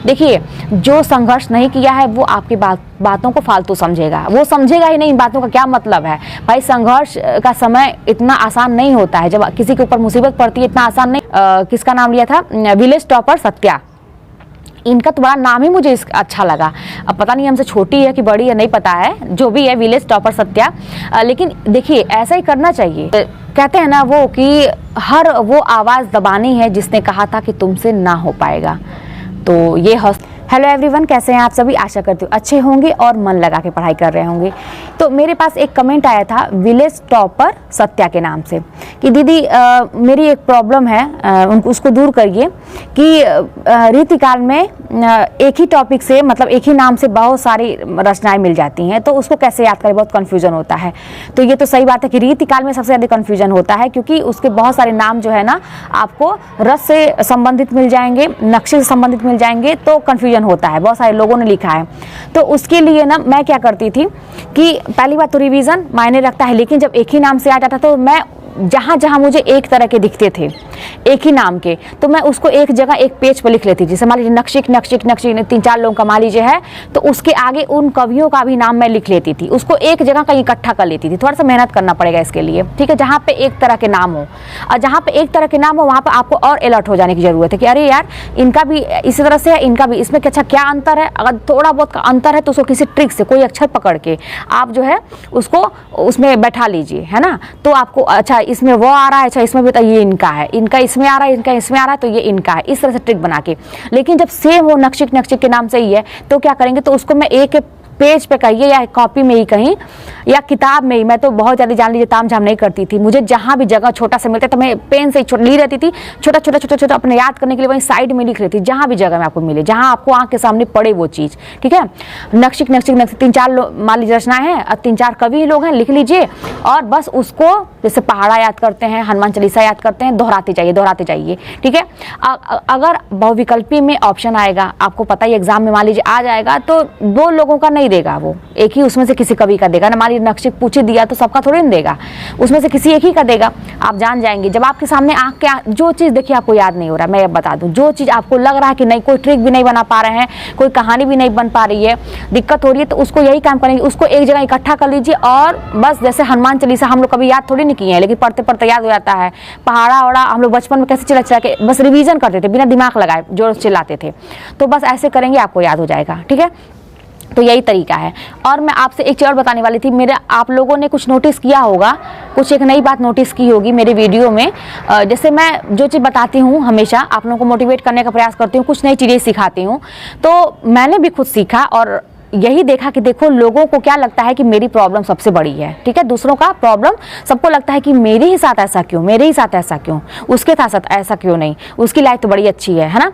देखिए, जो संघर्ष नहीं किया है वो आपकी बातों को फालतू समझेगा, वो समझेगा ही नहीं इन बातों का क्या मतलब है। भाई संघर्ष का समय इतना आसान नहीं होता है, जब किसी के ऊपर मुसीबत पड़ती है इतना आसान नहीं। किसका नाम लिया था, विलेज टॉपर सत्या, इनका तो बड़ा नाम ही मुझे अच्छा लगा। अब पता नहीं हमसे छोटी है कि बड़ी है नहीं पता है, जो भी है विलेज टॉपर सत्या। लेकिन देखिए ऐसा ही करना चाहिए। कहते हैं ना वो कि हर वो आवाज़ दबानी है जिसने कहा था कि तुमसे ना हो पाएगा। तो ये हेलो एवरीवन, कैसे हैं आप सभी? आशा करती हूँ अच्छे होंगे और मन लगा के पढ़ाई कर रहे होंगे। तो मेरे पास एक कमेंट आया था विलेज टॉपर सत्या के नाम से कि दीदी मेरी एक प्रॉब्लम है, उसको दूर करिए कि रीतिकाल में एक ही टॉपिक से मतलब एक ही नाम से बहुत सारी रचनाएं मिल जाती हैं, तो उसको कैसे याद करें, बहुत कन्फ्यूजन होता है। तो ये तो सही बात है कि रीतिकाल में सबसे ज़्यादा कन्फ्यूजन होता है, क्योंकि उसके बहुत सारे नाम जो है ना आपको रस से संबंधित मिल जाएंगे, नक्शे से संबंधित मिल जाएंगे, तो कन्फ्यूजन होता है। बहुत सारे लोगों ने लिखा है। तो उसके लिए ना मैं क्या करती थी कि पहली बात तो रिवीजन मायने रखता है, लेकिन जब एक ही नाम से आ जाता तो मैं जहाँ जहाँ मुझे एक तरह के दिखते थे एक ही नाम के, तो मैं उसको एक जगह एक पेज पर लिख लेती थी। जैसे मान लीजिए नक्शिक 3-4 लोगों का मान लीजिए है, तो उसके आगे उन कवियों का भी नाम मैं लिख लेती थी, उसको एक जगह कहीं इकट्ठा कर लेती थी। थोड़ा सा मेहनत करना पड़ेगा इसके लिए, ठीक है, जहाँ पे एक तरह के नाम हो। और जहाँ पे एक तरह के नाम हो वहाँ पर आपको और अलर्ट हो जाने की जरूरत है कि अरे यार इनका भी इसी तरह से है, इनका भी, इसमें अच्छा क्या अंतर है। अगर थोड़ा बहुत का अंतर है तो उसको किसी ट्रिक से कोई अक्षर पकड़ के आप जो है उसको उसमें बैठा लीजिए, है ना। तो आपको अच्छा इसमें वो आ रहा है, अच्छा इसमें भी तो ये इनका है, इनका इसमें आ रहा है, इनका इसमें आ रहा है, तो ये इनका है, इस तरह से ट्रिक बना के। लेकिन जब सेम हो नक्शिक के नाम से ही है तो क्या करेंगे, तो उसको मैं एक पेज पे कहिए या कॉपी में ही कहीं या किताब में ही, मैं तो बहुत ज़्यादा जान लीजिए ताम झाम नहीं करती थी। मुझे जहाँ भी जगह छोटा सा मिलता तो मैं पेन से ली रहती थी, छोटा छोटा अपने याद करने के लिए वहीं साइड में लिख लेती, जहाँ भी जगह में आपको मिले, जहाँ आपको आँख के सामने पड़े वो चीज़, ठीक है। नक्शिक 3-4 मान लीजिए रचनाएं हैं और 3-4 कवि लोग हैं, लिख लीजिए और बस उसको जैसे पहाड़ा याद करते हैं, हनुमान चालीसा याद करते हैं, दोहराते जाइए, ठीक है। अगर बहुविकल्पी में ऑप्शन आएगा, आपको पता ही एग्जाम में मान लीजिए आ जाएगा, तो 2 लोगों का नहीं देगा, वो एक ही उसमें से किसी कवि का देगा ना। मान लीजिए नक्शिक पूछ ही दिया तो सबका थोड़ी नहीं देगा, उसमें से किसी एक ही का देगा। आप जान जाएंगे जब आपके सामने आंख के जो चीज़ देखिए आपको याद नहीं हो रहा, मैं अब बता दूं, जो चीज़ आपको लग रहा है कि नहीं, कोई ट्रिक भी नहीं बना पा रहे हैं, कोई कहानी भी नहीं बन पा रही है, दिक्कत हो रही है, तो उसको यही काम करेंगे, उसको एक जगह इकट्ठा कर लीजिए और बस जैसे हनुमान चालीसा हम लोग कभी याद थोड़ी नहीं किए हैं, लेकिन पढ़ते पढ़ते याद हो जाता है। पहाड़ा वड़ा हम लोग बचपन में कैसे चिल्ला के बस रिवीजन करते थे, बिना दिमाग लगाए जो चिल्लाते थे, तो बस ऐसे करेंगे आपको याद हो जाएगा, ठीक है। तो यही तरीका है। और मैं आपसे एक चीज़ और बताने वाली थी, मेरे आप लोगों ने कुछ नोटिस किया होगा, कुछ एक नई बात नोटिस की होगी मेरे वीडियो में। जैसे मैं जो चीज़ बताती हूँ हमेशा आप लोगों को मोटिवेट करने का प्रयास करती हूँ, कुछ नई चीज़ें सिखाती हूँ, तो मैंने भी खुद सीखा और यही देखा कि देखो लोगों को क्या लगता है कि मेरी प्रॉब्लम सबसे बड़ी है, ठीक है। दूसरों का प्रॉब्लम सबको लगता है कि मेरे ही साथ ऐसा क्यों, मेरे ही साथ ऐसा क्यों, उसके साथ ऐसा क्यों नहीं, उसकी लाइफ तो बड़ी अच्छी है ना।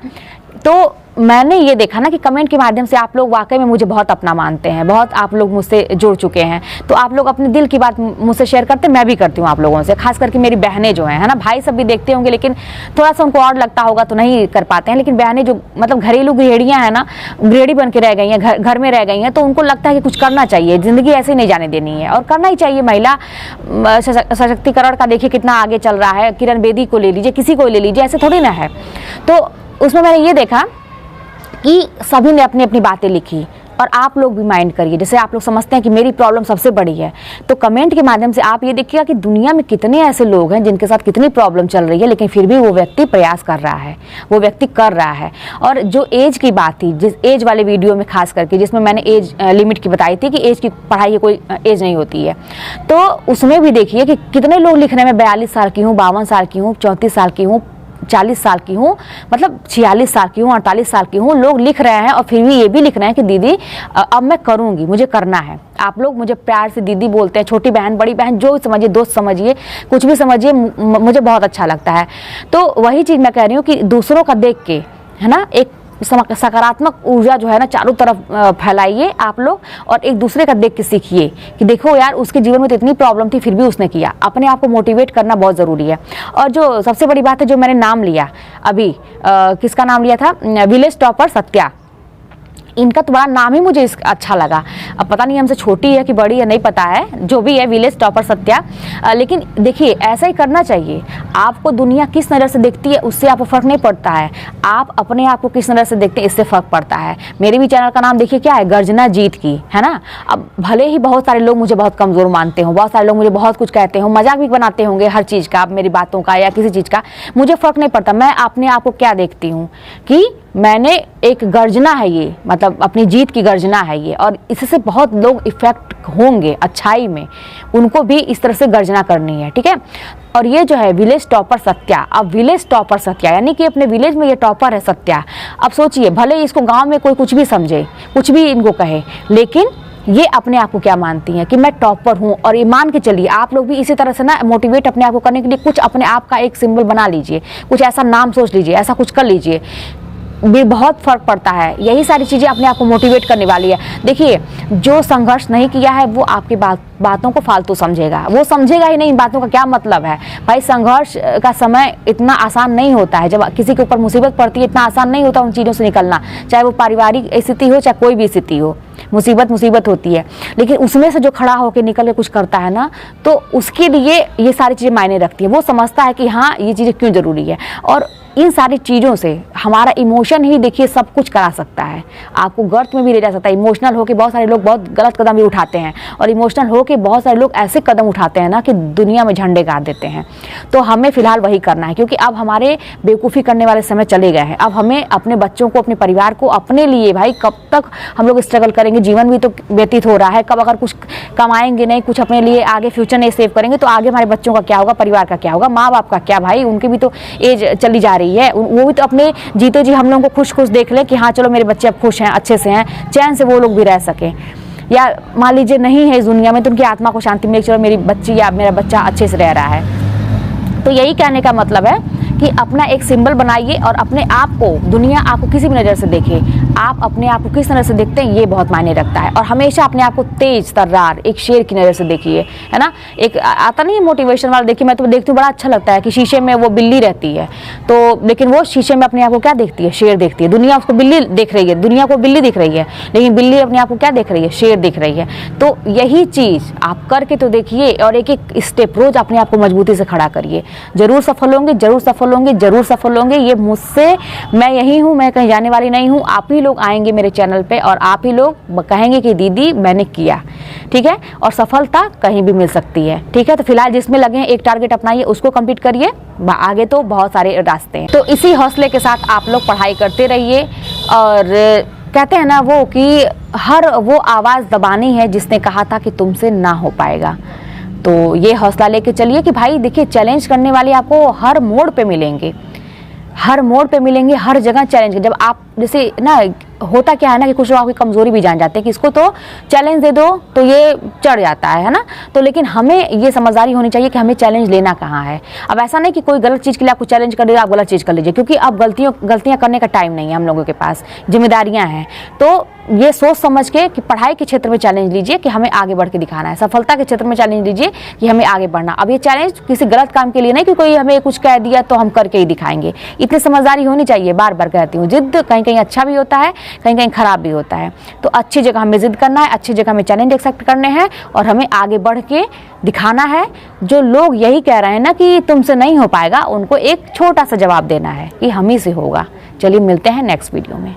तो मैंने ये देखा ना कि कमेंट के माध्यम से आप लोग वाकई में मुझे बहुत अपना मानते हैं, बहुत आप लोग मुझसे जुड़ चुके हैं, तो आप लोग अपने दिल की बात मुझसे शेयर करते हैं, मैं भी करती हूँ आप लोगों से, खास करके मेरी बहनें जो हैं, है ना। भाई सब भी देखते होंगे लेकिन थोड़ा सा उनको और लगता होगा तो नहीं कर पाते हैं, लेकिन बहनें जो मतलब घरेलू गृहिणियाँ हैं ना, गृहिणी बन के रह गई हैं, घर में रह गई हैं, तो उनको लगता है कि कुछ करना चाहिए, ज़िंदगी ऐसे नहीं जाने देनी है और करना ही चाहिए। महिला सशक्तिकरण का देखिए कितना आगे चल रहा है, किरण बेदी को ले लीजिए, किसी को ले लीजिए, ऐसे थोड़ी ना है। तो उसमें मैंने ये देखा कि सभी ने अपनी अपनी बातें लिखी और आप लोग भी माइंड करिए, जैसे आप लोग समझते हैं कि मेरी प्रॉब्लम सबसे बड़ी है, तो कमेंट के माध्यम से आप ये देखिएगा कि दुनिया में कितने ऐसे लोग हैं जिनके साथ कितनी प्रॉब्लम चल रही है, लेकिन फिर भी वो व्यक्ति प्रयास कर रहा है, वो व्यक्ति कर रहा है। और जो एज की बात थी, जिस एज वाले वीडियो में खास करके जिसमें मैंने एज लिमिट की बताई थी कि एज की पढ़ाई की कोई एज नहीं होती है, तो उसमें भी देखिए कि कितने लोग लिख रहे हैं मैं 42 साल की हूँ, 52 साल की हूँ, 34 साल की हूँ, 40 साल की हूँ, मतलब 46 साल की हूँ, 48 साल की हूँ, लोग लिख रहे हैं और फिर भी ये भी लिख रहे हैं कि दीदी अब मैं करूँगी, मुझे करना है। आप लोग मुझे प्यार से दीदी बोलते हैं, छोटी बहन, बड़ी बहन, जो समझिए, दोस्त समझिए, कुछ भी समझिए, मुझे बहुत अच्छा लगता है। तो वही चीज़ मैं कह रही हूँ कि दूसरों का देख के, है ना, एक सकारात्मक ऊर्जा जो है ना चारों तरफ फैलाइए आप लोग और एक दूसरे का देख के सीखिए कि देखो यार उसके जीवन में तो इतनी प्रॉब्लम थी फिर भी उसने किया। अपने आप को मोटिवेट करना बहुत ज़रूरी है। और जो सबसे बड़ी बात है, जो मैंने नाम लिया अभी, किसका नाम लिया था, विलेज टॉपर सत्या, इनका तो बड़ा नाम ही मुझे अच्छा लगा। अब पता नहीं हमसे छोटी है कि बड़ी है, नहीं पता है, जो भी है विलेज टॉपर सत्या। लेकिन देखिए ऐसा ही करना चाहिए। आपको दुनिया किस नज़र से देखती है उससे आपको फ़र्क नहीं पड़ता है, आप अपने आप को किस नज़र से देखते हैं इससे फ़र्क पड़ता है। मेरे भी चैनल का नाम देखिए क्या है, गर्जना जीत की, है ना। अब भले ही बहुत सारे लोग मुझे बहुत कमज़ोर मानते हो, बहुत सारे लोग मुझे बहुत कुछ कहते हो, मजाक भी बनाते होंगे हर चीज़ का, मेरी बातों का या किसी चीज़ का, मुझे फ़र्क नहीं पड़ता। मैं अपने आप को क्या देखती हूँ कि मैंने एक गर्जना है ये, मतलब अपनी जीत की गर्जना है ये, और इससे बहुत लोग इफेक्ट होंगे अच्छाई में, उनको भी इस तरह से गर्जना करनी है, ठीक है। और ये जो है विलेज टॉपर सत्या, अब विलेज टॉपर सत्या यानी कि अपने विलेज में ये टॉपर है सत्या। अब सोचिए, भले इसको गांव में कोई कुछ भी समझे, कुछ भी इनको कहे, लेकिन ये अपने आप को क्या मानती हैं कि मैं टॉपर हूँ। और ये मान के चलिए आप लोग भी इसी तरह से ना मोटिवेट अपने आप को करने के लिए कुछ अपने आप का एक सिंबल बना लीजिए, कुछ ऐसा नाम सोच लीजिए, ऐसा कुछ कर लीजिए, भी बहुत फर्क पड़ता है। यही सारी चीज़ें अपने आप को मोटिवेट करने वाली है। देखिए जो संघर्ष नहीं किया है वो आपकी बातों को फालतू समझेगा, वो समझेगा ही नहीं इन बातों का क्या मतलब है। भाई संघर्ष का समय इतना आसान नहीं होता है, जब किसी के ऊपर मुसीबत पड़ती है इतना आसान नहीं होता उन चीज़ों से निकलना, चाहे वो पारिवारिक स्थिति हो चाहे कोई भी स्थिति हो, मुसीबत होती है। लेकिन उसमें से जो खड़ा होकर निकल के कुछ करता है ना, तो उसके लिए ये सारी चीज़ें मायने रखती है। वो समझता है कि हाँ ये चीज़ें क्यों ज़रूरी है, और इन सारी चीज़ों से हमारा इमोशन ही देखिए सब कुछ करा सकता है, आपको गर्त में भी ले जा सकता है। इमोशनल होकर बहुत सारे लोग बहुत गलत कदम भी उठाते हैं, और इमोशनल होकर बहुत सारे लोग ऐसे कदम उठाते हैं ना कि दुनिया में झंडे गाड़ देते हैं। तो हमें फिलहाल वही करना है, क्योंकि अब हमारे बेवकूफ़ी करने वाले समय चले गए हैं। अब हमें अपने बच्चों को, अपने परिवार को, अपने लिए, भाई कब तक हम लोग स्ट्रगल करेंगे, जीवन भी तो व्यतीत हो रहा है, कब अगर कुछ कमाएंगे नहीं, कुछ अपने लिए आगे फ्यूचर नहीं सेव करेंगे तो आगे हमारे बच्चों का क्या होगा, परिवार का क्या होगा, माँ बाप का क्या, भाई उनकी भी तो एज चली जा रही है, वो भी तो अपने जीते जी हम लोगों को खुश खुश देख ले कि हाँ चलो मेरे बच्चे अब खुश हैं, अच्छे से हैं, चैन से वो लोग भी रह सकें। या मान लीजिए नहीं है इस दुनिया में तो उनकी आत्मा को शांति मिले, चलो मेरी बच्ची या मेरा बच्चा अच्छे से रह रहा है। तो यही कहने का मतलब है कि अपना एक सिंबल बनाइए, और अपने आप को, दुनिया आपको किसी भी नज़र से देखे, आप अपने आप को किस तरह से देखते हैं ये बहुत मायने रखता है। और हमेशा अपने आप को तेज तर्रार एक शेर की नज़र से देखिए, है ना। एक आता नहीं है मोटिवेशन वाला, देखिए मैं तो देखती हूँ बड़ा अच्छा लगता है कि शीशे में वो बिल्ली रहती है, तो लेकिन वो शीशे में अपने आप को क्या देखती है, शेर देखती है। दुनिया उसको बिल्ली देख रही है, दुनिया को बिल्ली दिख रही है, लेकिन बिल्ली अपने आप को क्या देख रही है, शेर दिख रही है। तो यही चीज़ आप करके तो देखिए, और एक एक स्टेप रोज अपने आप को मजबूती से खड़ा करिए, जरूर सफल होंगे, जरूर सफल होंगे, जरूर सफल होंगे। ये मुझसे, मैं यही हूँ, मैं कहीं जाने वाली नहीं हूँ। आप ही लोग आएंगे मेरे चैनल पे और आप ही लोग कहेंगे कि दीदी मैंने किया, ठीक है। और सफलता कहीं भी मिल सकती है, ठीक है। तो फिलहाल जिसमें लगे हैं एक टारगेट अपनाइए, उसको कंप्लीट करिए, आगे तो बहुत सारे रास्ते हैं। तो इसी हौसले के साथ आप लोग पढ़ाई करते रहिए। और कहते हैं ना वो कि हर वो आवाज़ दबानी है जिसने कहा था कि तुमसे ना हो पाएगा। तो ये हौसला लेके चलिए कि भाई देखिए चैलेंज करने वाले आपको हर मोड़ पे मिलेंगे, हर मोड़ पे मिलेंगे, हर जगह चैलेंज। जब आप जैसे ना, होता क्या है ना कि कुछ लोग आपकी कमजोरी भी जान जाते हैं कि इसको तो चैलेंज दे दो तो ये चढ़ जाता है ना। तो लेकिन हमें ये समझदारी होनी चाहिए कि हमें चैलेंज लेना कहाँ है। अब ऐसा नहीं कि कोई गलत चीज़ के लिए आपको चैलेंज कर दे, आप गलत चीज़ कर लीजिए, क्योंकि अब गलतियाँ करने का टाइम नहीं है हम लोगों के पास, जिम्मेदारियाँ हैं। तो ये सोच समझ के कि पढ़ाई के क्षेत्र में चैलेंज लीजिए कि हमें आगे बढ़ के दिखाना है, सफलता के क्षेत्र में चैलेंज लीजिए कि हमें आगे बढ़ना। अब ये चैलेंज किसी गलत काम के लिए नहीं कि कोई हमें कुछ कह दिया तो हम करके ही दिखाएंगे। इतनी समझदारी होनी चाहिए, बार बार कहती हूँ। जिद कहीं कहीं अच्छा भी होता है, कहीं कहीं खराब भी होता है। तो अच्छी जगह हमें जिद करना है, अच्छी जगह हमें चैलेंज एक्सेप्ट करने हैं, और हमें आगे बढ़ के दिखाना है। जो लोग यही कह रहे हैं ना कि तुमसे नहीं हो पाएगा, उनको एक छोटा सा जवाब देना है कि हम ही से होगा। चलिए मिलते हैं नेक्स्ट वीडियो में।